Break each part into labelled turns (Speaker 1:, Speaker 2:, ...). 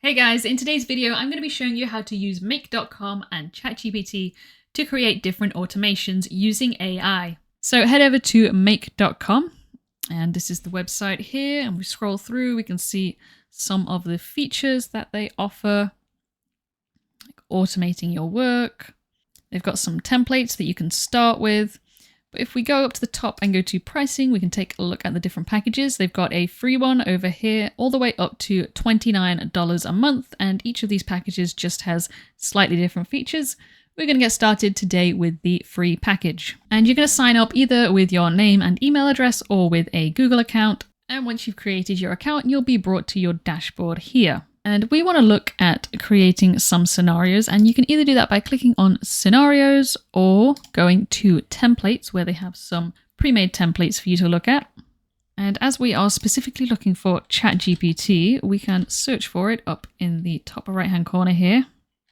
Speaker 1: Hey guys, in today's video I'm going to be showing you how to use make.com and ChatGPT to create different automations using AI. So head over to make.com and this is the website here, and we scroll through, we can see some of the features that they offer, like automating your work. They've got some templates that you can start with. But if we go up to the top and go to pricing, we can take a look at the different packages. They've got a free one over here, all the way up to $29 a month. And each of these packages just has slightly different features. We're going to get started today with the free package. And you're going to sign up either with your name and email address or with a Google account. And once you've created your account, you'll be brought to your dashboard here. And we want to look at creating some scenarios, and you can either do that by clicking on scenarios or going to templates where they have some pre-made templates for you to look at. And as we are specifically looking for ChatGPT, we can search for it up in the top right hand corner here.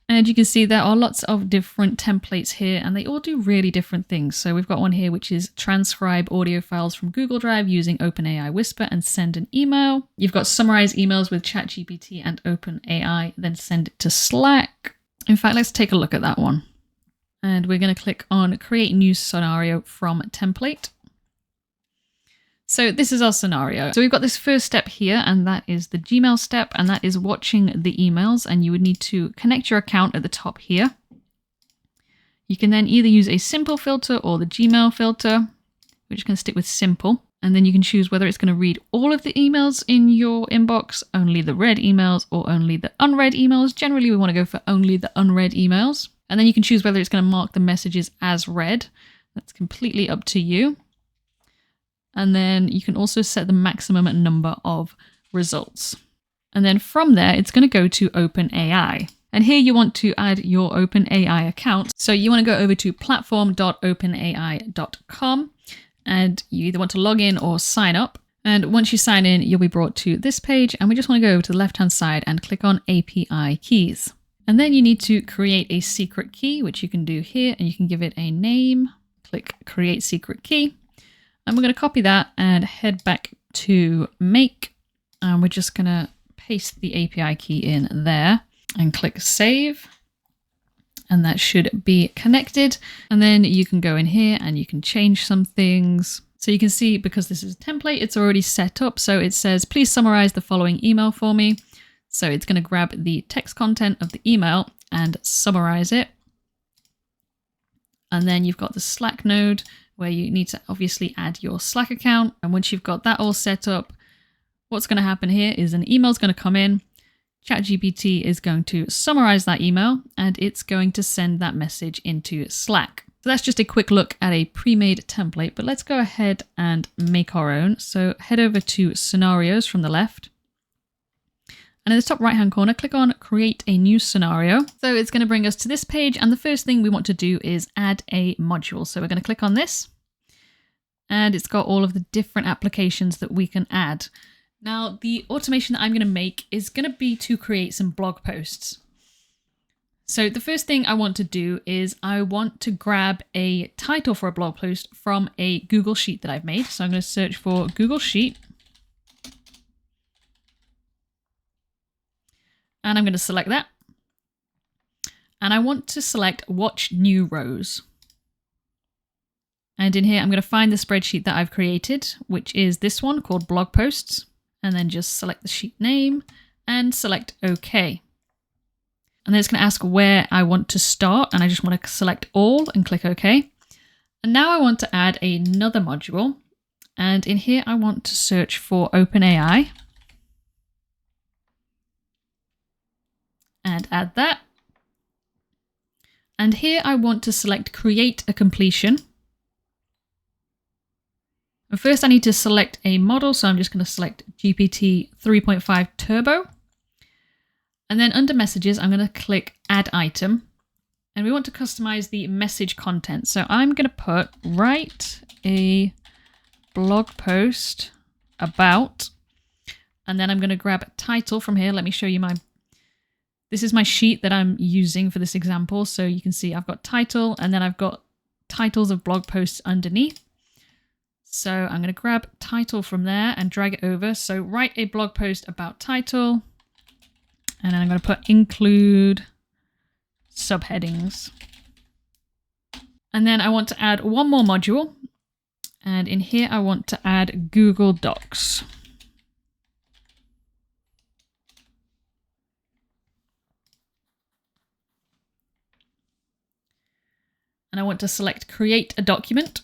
Speaker 1: And you can see there are lots of different templates here, and they all do really different things. So we've got one here which is transcribe audio files from Google Drive using OpenAI Whisper and send an email. You've got summarize emails with ChatGPT and OpenAI, then send it to Slack. In fact, let's take a look at that one. And we're going to click on create new scenario from template. So this is our scenario. So we've got this first step here, and that is the Gmail step, and that is watching the emails, and you would need to connect your account at the top here. You can then either use a simple filter or the Gmail filter. We're just going to stick with simple, and then you can choose whether it's going to read all of the emails in your inbox, only the read emails, or only the unread emails. Generally, we want to go for only the unread emails, and then you can choose whether it's going to mark the messages as read. That's completely up to you. And then you can also set the maximum number of results. And then from there, it's going to go to OpenAI. And here you want to add your OpenAI account. So you want to go over to platform.openai.com, and you either want to log in or sign up. And once you sign in, you'll be brought to this page, and we just want to go over to the left-hand side and click on API keys. And then you need to create a secret key, which you can do here, and you can give it a name. Click create secret key. And we're going to copy that and head back to make. And we're just going to paste the API key in there and click save. And that should be connected. And then you can go in here and you can change some things. So you can see, because this is a template, it's already set up. So it says, please summarize the following email for me. So it's going to grab the text content of the email and summarize it. And then you've got the Slack node, where you need to obviously add your Slack account. And once you've got that all set up, what's going to happen here is an email is going to come in. ChatGPT is going to summarize that email, and it's going to send that message into Slack. So that's just a quick look at a pre-made template, but let's go ahead and make our own. So head over to scenarios from the left. And in the top right-hand corner, click on create a new scenario. So it's going to bring us to this page. And the first thing we want to do is add a module. So we're going to click on this, and it's got all of the different applications that we can add. Now, the automation that I'm going to make is going to be to create some blog posts. So the first thing I want to do is I want to grab a title for a blog post from a Google Sheet that I've made. So I'm going to search for Google Sheet. And I'm going to select that. And I want to select Watch New Rows. And in here, I'm going to find the spreadsheet that I've created, which is this one called Blog Posts. And then just select the sheet name and select OK. And then it's going to ask where I want to start. And I just want to select all and click OK. And now I want to add another module. And in here, I want to search for OpenAI. And add that. And here I want to select create a completion. And first I need to select a model, so I'm just going to select GPT 3.5 Turbo. And then under messages, I'm going to click add item. And we want to customize the message content. So I'm going to put write a blog post about, and then I'm going to grab a title from here. Let me show you this is my sheet that I'm using for this example. So you can see I've got title, and then I've got titles of blog posts underneath. So I'm going to grab title from there and drag it over. So write a blog post about title. And then I'm going to put include subheadings. And then I want to add one more module. And in here, I want to add Google Docs. And I want to select create a document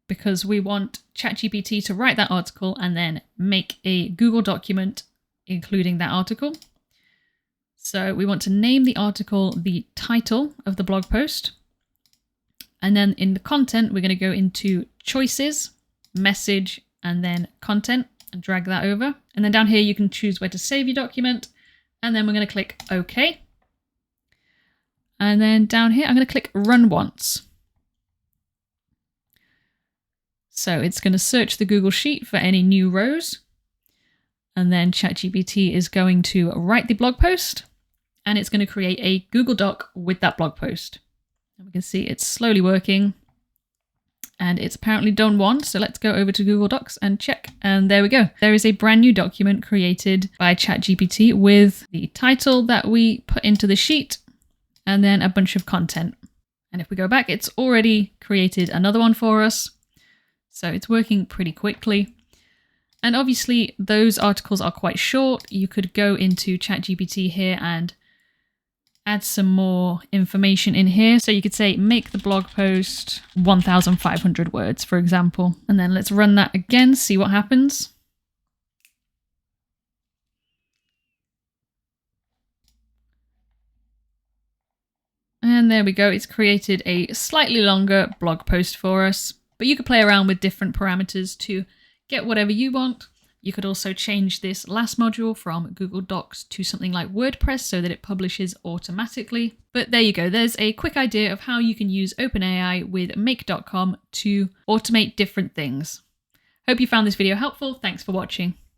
Speaker 1: because we want ChatGPT to write that article and then make a Google document including that article. So we want to name the article the title of the blog post. And then in the content, we're going to go into choices, message, and then content and drag that over. And then down here, you can choose where to save your document. And then we're going to click OK. And then down here, I'm going to click run once. So it's going to search the Google Sheet for any new rows. And then ChatGPT is going to write the blog post. And it's going to create a Google Doc with that blog post. And we can see it's slowly working. And it's apparently done one. So let's go over to Google Docs and check. And there we go. There is a brand new document created by ChatGPT with the title that we put into the sheet and then a bunch of content. And if we go back, it's already created another one for us. So it's working pretty quickly. And obviously those articles are quite short. You could go into ChatGPT here and add some more information in here. So you could say, make the blog post 1,500 words, for example. And then let's run that again, see what happens. And there we go. It's created a slightly longer blog post for us, but you could play around with different parameters to get whatever you want. You could also change this last module from Google Docs to something like WordPress so that it publishes automatically. But there you go. There's a quick idea of how you can use OpenAI with make.com to automate different things. Hope you found this video helpful. Thanks for watching.